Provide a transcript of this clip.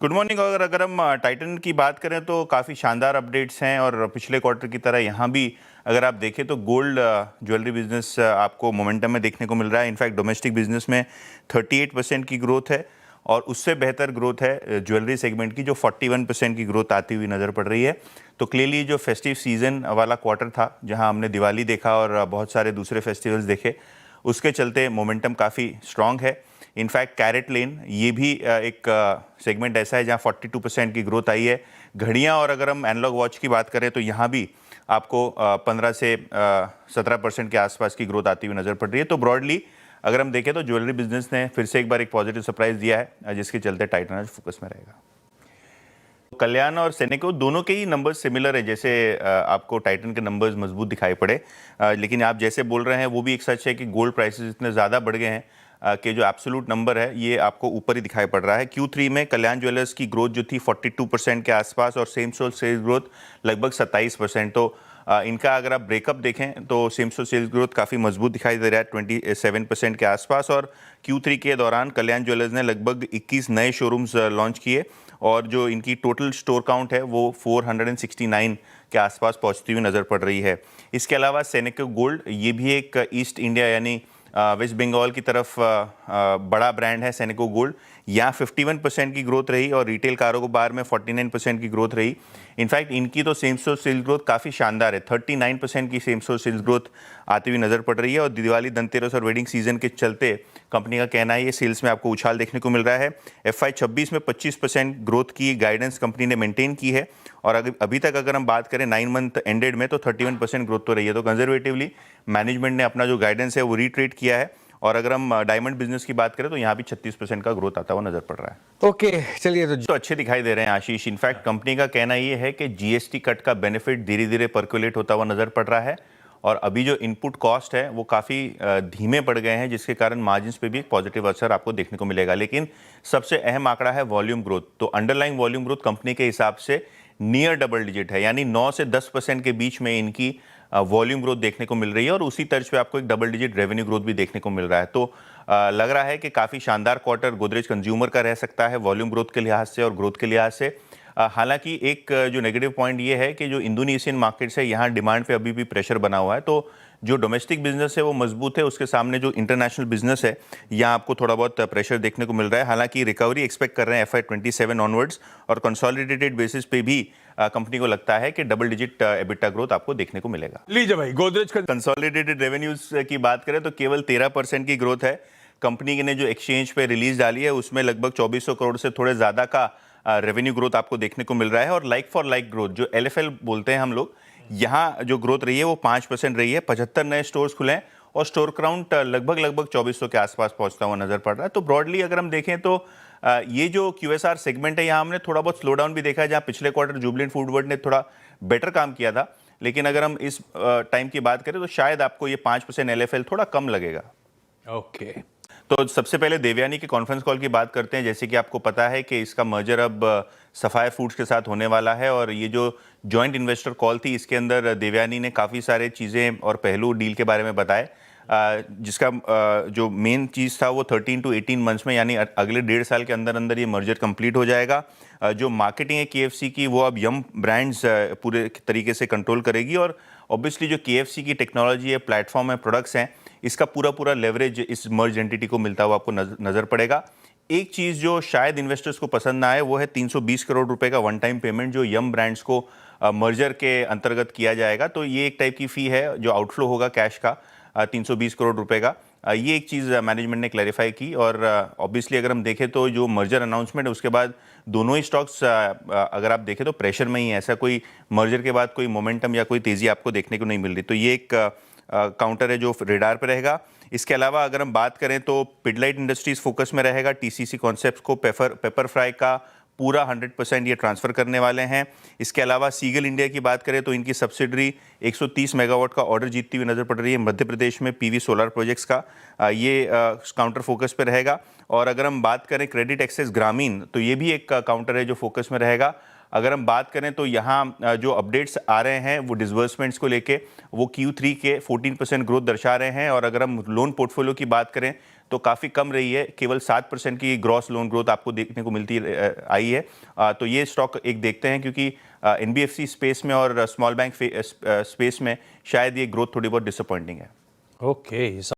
Good morning. अगर अगर हम टाइटन की बात करें तो काफ़ी शानदार अपडेट्स हैं और पिछले क्वार्टर की तरह यहाँ भी अगर आप देखें तो गोल्ड ज्वेलरी बिजनेस आपको मोमेंटम में देखने को मिल रहा है। इनफैक्ट डोमेस्टिक बिजनेस में 38% की ग्रोथ है और उससे बेहतर ग्रोथ है ज्वेलरी सेगमेंट की, जो 41% की ग्रोथ आती हुई नज़र पड़ रही है। तो क्लियरली जो फेस्टिव सीजन वाला क्वार्टर था, जहाँ हमने दिवाली देखा और बहुत सारे दूसरे फेस्टिवल्स देखे, उसके चलते मोमेंटम काफ़ी स्ट्रांग है। इनफैक्ट कैरेट लेन ये भी एक सेगमेंट ऐसा है जहां 42% की ग्रोथ आई है। घड़ियां और अगर हम एनालॉग वॉच की बात करें तो यहां भी आपको 15 से 17% के आसपास की ग्रोथ आती हुई नजर पड़ रही है। तो ब्रॉडली अगर हम देखें तो ज्वेलरी बिजनेस ने फिर से एक बार एक पॉजिटिव सरप्राइज दिया है, जिसके चलते टाइटन आज फोकस में रहेगा। कल्याण और सेनेको दोनों के ही नंबर्स सिमिलर है। जैसे आपको टाइटन के नंबर्स मजबूत दिखाई पड़े, लेकिन आप जैसे बोल रहे हैं वो भी एक सच है कि गोल्ड प्राइसेस इतने ज़्यादा बढ़ गए हैं कि जो एब्सोल्यूट नंबर है ये आपको ऊपर ही दिखाई पड़ रहा है। Q3 में कल्याण ज्वेलर्स की ग्रोथ जो थी 42% के आसपास और सेम स्टोर सेल्स ग्रोथ लगभग 27%। तो इनका अगर आप ब्रेकअप देखें तो सेम स्टोर सेल्स ग्रोथ काफ़ी मजबूत दिखाई दे रहा है 27% के आसपास। और Q3 के दौरान कल्याण ज्वेलर्स ने लगभग 21 नए शोरूम्स लॉन्च किए और जो इनकी टोटल स्टोर काउंट है वो 469 के आसपास पहुंचती हुई नज़र पड़ रही है। इसके अलावा सेनेको गोल्ड ये भी एक ईस्ट इंडिया यानी वेस्ट बंगाल की तरफ बड़ा ब्रांड है सेनेको गोल्ड। यहाँ 51% की ग्रोथ रही और रिटेल कारोबार में 49% की ग्रोथ रही। इनफैक्ट इनकी तो सेम स्टोर सेल्स ग्रोथ काफ़ी शानदार है, 39% की सेम स्टोर सेल्स ग्रोथ आती हुई नज़र पड़ रही है। और दिवाली, धनतेरस और वेडिंग सीजन के चलते कंपनी का कहना है ये सेल्स में आपको उछाल देखने को मिल रहा है। FY26 में 25% ग्रोथ की गाइडेंस कंपनी ने मेंटेन की है और अभी तक अगर हम बात करें 9 मंथ एंडेड में तो 31% ग्रोथ तो रही है। तो कंजर्वेटिवली मैनेजमेंट ने अपना जो गाइडेंस है वो रीट्रेट किया है। और अगर हम डायमंड बिजनेस की बात करें तो यहाँ भी 36% का ग्रोथ आता हुआ नजर पड़ रहा है। ओके, चलिए तो अच्छे दिखाई दे रहे हैं आशीष। इनफैक्ट कंपनी का कहना ये है कि जीएसटी कट का बेनिफिट धीरे धीरे पर्कुलेट होता हुआ नजर पड़ रहा है और अभी जो इनपुट कॉस्ट है वो काफ़ी धीमे पड़ गए हैं, जिसके कारण मार्जिन्स पे भी एक पॉजिटिव असर आपको देखने को मिलेगा। लेकिन सबसे अहम आंकड़ा है वॉल्यूम ग्रोथ। तो अंडरलाइंग वॉल्यूम ग्रोथ कंपनी के हिसाब से नियर डबल डिजिट है, यानी 9 से 10% के बीच में इनकी वॉल्यूम ग्रोथ देखने को मिल रही है और उसी तर्ज पे आपको एक डबल डिजिट रेवेन्यू ग्रोथ भी देखने को मिल रहा है। तो लग रहा है कि काफ़ी शानदार क्वार्टर गोदरेज कंज्यूमर का रह सकता है वॉल्यूम ग्रोथ के लिहाज से और ग्रोथ के लिहाज से। हालांकि एक जो नेगेटिव पॉइंट ये है कि जो इंडोनेशियन मार्केट्स है यहाँ डिमांड पे अभी भी प्रेशर बना हुआ है। तो जो डोमेस्टिक बिजनेस है वो मजबूत है, उसके सामने जो इंटरनेशनल बिजनेस है यहाँ आपको थोड़ा बहुत प्रेशर देखने को मिल रहा है। हालांकि रिकवरी एक्सपेक्ट कर रहे हैं FY27 ऑनवर्ड्स और कंसोलिडेटेड बेसिस पे भी कंपनी को लगता है कि डबल डिजिट एबिटा ग्रोथ आपको देखने को मिलेगा। लीजिए भाई, गोदरेज का कंसोलिडेटेड रेवेन्यूज की बात करें तो केवल 13% की ग्रोथ है। कंपनी ने जो एक्सचेंज पे रिलीज डाली है उसमें लगभग 2400 करोड़ से थोड़े ज्यादा का रेवेन्यू ग्रोथ आपको देखने को मिल रहा है। और लाइक फॉर लाइक ग्रोथ जो LFL बोलते हैं हम लोग, यहाँ जो ग्रोथ रही है वो 5% रही है। 75 नए स्टोर्स खुले हैं और स्टोर काउंट लगभग 2400 के आसपास पहुंचता हुआ नजर पड़ रहा है। तो ब्रॉडली अगर हम देखें तो ये जो QSR सेगमेंट है यहाँ हमने थोड़ा बहुत स्लो डाउन भी देखा है, जहाँ पिछले क्वार्टर जुबिलेंट फूडवर्ड ने थोड़ा बेटर काम किया था। लेकिन अगर हम इस टाइम की बात करें तो शायद आपको ये 5% LFL थोड़ा कम लगेगा। ओके, तो सबसे पहले देवयानी के कॉन्फ्रेंस कॉल की बात करते हैं। जैसे कि आपको पता है कि इसका मर्जर अब सफायर फूड्स के साथ होने वाला है और ये जो जॉइंट इन्वेस्टर कॉल थी इसके अंदर देवयानी ने काफ़ी सारे चीज़ें और पहलू डील के बारे में बताए, जिसका जो मेन चीज़ था वो 13 to 18 मंथ्स में यानी अगले 1.5 साल के अंदर अंदर ये मर्जर कंप्लीट हो जाएगा। जो मार्केटिंग है KFC की वो अब यम ब्रांड्स पूरे तरीके से कंट्रोल करेगी और ऑब्वियसली जो KFC की टेक्नोलॉजी है, प्लेटफॉर्म है, प्रोडक्ट्स हैं, इसका पूरा लेवरेज इस मर्ज एंटिटी को मिलता हुआ आपको नजर पड़ेगा। एक चीज़ जो शायद इन्वेस्टर्स को पसंद ना आए वो है 320 करोड़ रुपए का वन टाइम पेमेंट जो यम ब्रांड्स को मर्जर के अंतर्गत किया जाएगा। तो ये एक टाइप की फ़ी है जो आउटफ्लो होगा कैश का 320 करोड़ रुपए का। ये एक चीज़ मैनेजमेंट ने क्लैरिफाई की। और ऑब्वियसली अगर हम देखें तो जो मर्जर अनाउंसमेंट है उसके बाद दोनों ही स्टॉक्स अगर आप देखें तो प्रेशर में ही है। ऐसा कोई मर्जर के बाद कोई मोमेंटम या कोई तेज़ी आपको देखने को नहीं मिल रही। तो ये एक काउंटर है जो रेडार पे रहेगा। इसके अलावा अगर हम बात करें तो पिडलाइट इंडस्ट्रीज फोकस में रहेगा। TCC कॉन्सेप्ट्स को पेपर फ्राई का पूरा 100% ये ट्रांसफ़र करने वाले हैं। इसके अलावा सीगल इंडिया की बात करें तो इनकी सब्सिडरी 130 मेगावाट का ऑर्डर जीतती हुई नज़र पड़ रही है मध्य प्रदेश में PV सोलर प्रोजेक्ट्स का। ये काउंटर फोकस पे रहेगा। और अगर हम बात करें क्रेडिट एक्सेस ग्रामीण तो ये भी एक काउंटर है जो फोकस में रहेगा। अगर हम बात करें तो यहाँ जो अपडेट्स आ रहे हैं वो डिसबर्समेंट्स को लेके वो Q3 के 14% ग्रोथ दर्शा रहे हैं। और अगर हम लोन पोर्टफोलियो की बात करें तो काफ़ी कम रही है, केवल 7% की ग्रॉस लोन ग्रोथ आपको देखने को मिलती आई है। तो ये स्टॉक एक देखते हैं, क्योंकि एनबीएफसी स्पेस में और स्मॉल बैंक स्पेस में शायद ये ग्रोथ थोड़ी बहुत डिसअपॉइंटिंग है। ओके